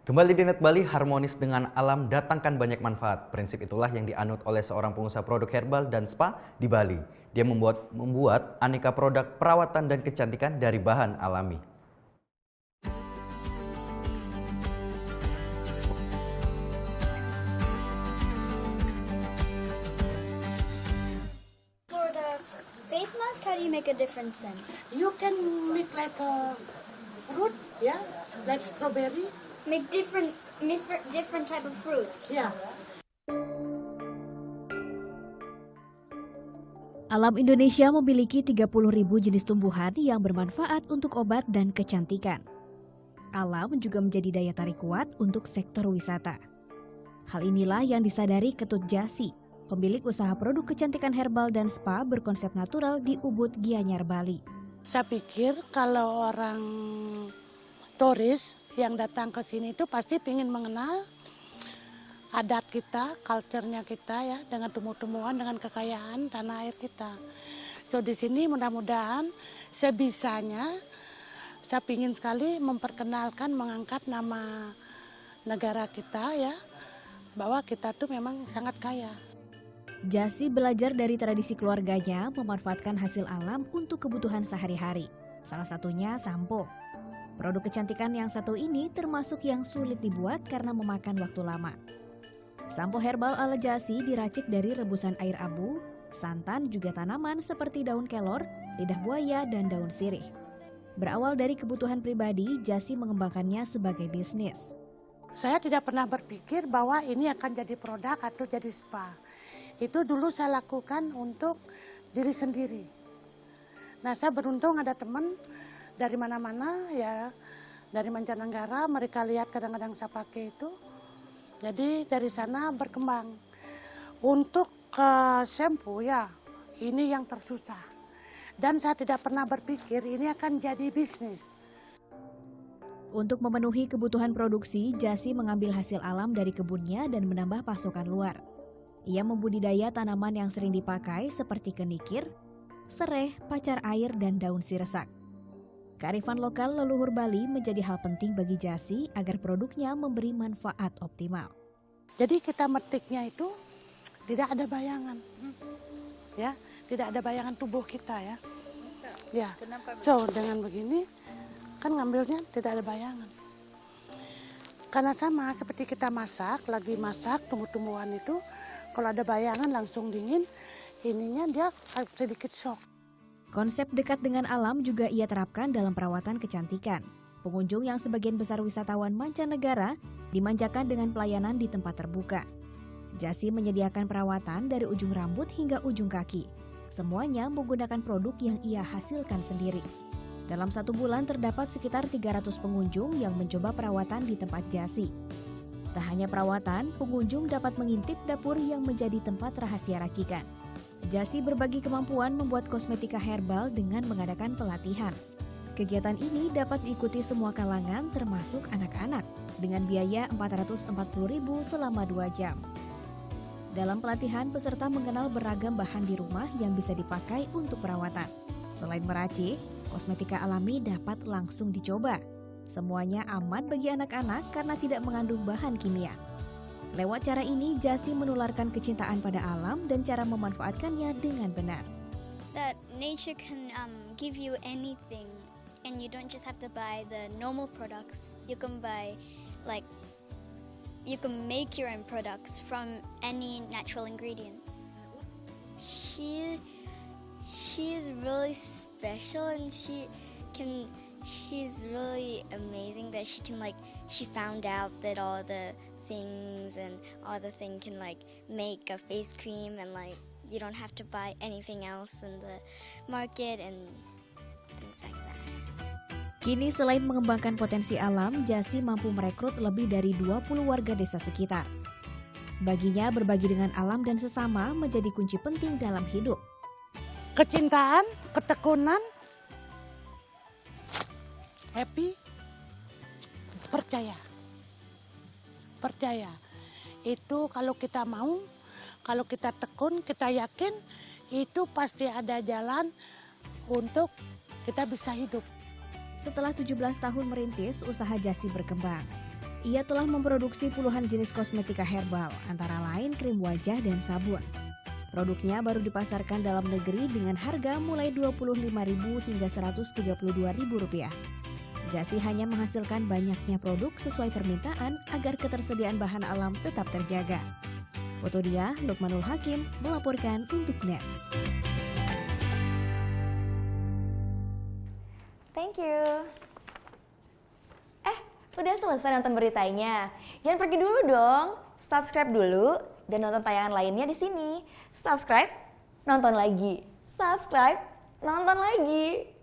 Kembali di Net Bali, harmonis dengan alam datangkan banyak manfaat. Prinsip itulah yang dianut oleh seorang pengusaha produk herbal dan spa di Bali. Dia membuat aneka produk perawatan dan kecantikan dari bahan alami. For the face mask, how do you make a different scent? You can make like a fruit, yeah, like strawberry, Make different type of fruits. yeah. Alam Indonesia memiliki 30.000 jenis tumbuhan yang bermanfaat untuk obat dan kecantikan. Alam juga menjadi daya tarik kuat untuk sektor wisata. Hal inilah yang disadari Ketut Jasi, pemilik usaha produk kecantikan herbal dan spa berkonsep natural di Ubud, Gianyar, Bali. Saya pikir kalau orang turis yang datang ke sini itu pasti ingin mengenal adat kita, culture-nya kita ya, dengan tumbuh-tumbuhan, dengan kekayaan tanah air kita. So di sini mudah-mudahan sebisanya saya ingin sekali memperkenalkan, mengangkat nama negara kita ya, bahwa kita tuh memang sangat kaya. Jasi belajar dari tradisi keluarganya memanfaatkan hasil alam untuk kebutuhan sehari-hari. Salah satunya sampo. Produk kecantikan yang satu ini termasuk yang sulit dibuat karena memakan waktu lama. Sampo herbal ala Jasi diracik dari rebusan air abu, santan juga tanaman seperti daun kelor, lidah buaya, dan daun sirih. Berawal dari kebutuhan pribadi, Jasi mengembangkannya sebagai bisnis. Saya tidak pernah berpikir bahwa ini akan jadi produk atau jadi spa. Itu dulu saya lakukan untuk diri sendiri. Nah, saya beruntung ada teman dari mana-mana ya, dari mancanegara, mereka lihat kadang-kadang saya pakai itu. Jadi dari sana berkembang. Untuk shampoo ya, ini yang tersusah. Dan saya tidak pernah berpikir ini akan jadi bisnis. Untuk memenuhi kebutuhan produksi, Jasi mengambil hasil alam dari kebunnya dan menambah pasokan luar. Ia membudidaya tanaman yang sering dipakai seperti kenikir, sereh, pacar air, dan daun sirsak. Kearifan lokal leluhur Bali menjadi hal penting bagi Jasi agar produknya memberi manfaat optimal. Jadi kita metiknya itu tidak ada bayangan, ya, tidak ada bayangan tubuh kita ya. Ya, so dengan begini kan ngambilnya tidak ada bayangan. Karena sama seperti kita masak, lagi masak tumbuh-tumbuhan itu, kalau ada bayangan langsung dingin, ininya dia sedikit shock. Konsep dekat dengan alam juga ia terapkan dalam perawatan kecantikan. Pengunjung yang sebagian besar wisatawan mancanegara dimanjakan dengan pelayanan di tempat terbuka. Jasi menyediakan perawatan dari ujung rambut hingga ujung kaki. Semuanya menggunakan produk yang ia hasilkan sendiri. Dalam 1 bulan terdapat sekitar 300 pengunjung yang mencoba perawatan di tempat Jasi. Tak hanya perawatan, pengunjung dapat mengintip dapur yang menjadi tempat rahasia racikan. Jasi berbagi kemampuan membuat kosmetika herbal dengan mengadakan pelatihan. Kegiatan ini dapat diikuti semua kalangan termasuk anak-anak dengan biaya Rp440.000 selama 2 jam. Dalam pelatihan, peserta mengenal beragam bahan di rumah yang bisa dipakai untuk perawatan. Selain meracik, kosmetika alami dapat langsung dicoba. Semuanya aman bagi anak-anak karena tidak mengandung bahan kimia. Lewat cara ini, Jasi menularkan kecintaan pada alam dan cara memanfaatkannya dengan benar. That nature can give you anything, and you don't just have to buy the normal products. You can buy, you can make your own products from any natural ingredient. She is really special, and she's really amazing that she found out that all the things and all the thing can make a face cream, and you don't have to buy anything else in the market and things like that. Kini selain mengembangkan potensi alam, Jasi mampu merekrut lebih dari 20 warga desa sekitar. Baginya berbagi dengan alam dan sesama menjadi kunci penting dalam hidup. Kecintaan, ketekunan, happy, percaya. Itu kalau kita mau, kalau kita tekun, kita yakin, itu pasti ada jalan untuk kita bisa hidup. Setelah 17 tahun merintis, usaha Jasi berkembang. Ia telah memproduksi puluhan jenis kosmetika herbal, antara lain krim wajah dan sabun. Produknya baru dipasarkan dalam negeri dengan harga mulai Rp25.000 hingga Rp132.000. Jasi hanya menghasilkan banyaknya produk sesuai permintaan agar ketersediaan bahan alam tetap terjaga. Foto dia, Lukmanul Hakim, melaporkan untuk NET. Thank you. Udah selesai nonton beritanya? Jangan pergi dulu dong. Subscribe dulu dan nonton tayangan lainnya di sini. Subscribe, nonton lagi. Subscribe, nonton lagi.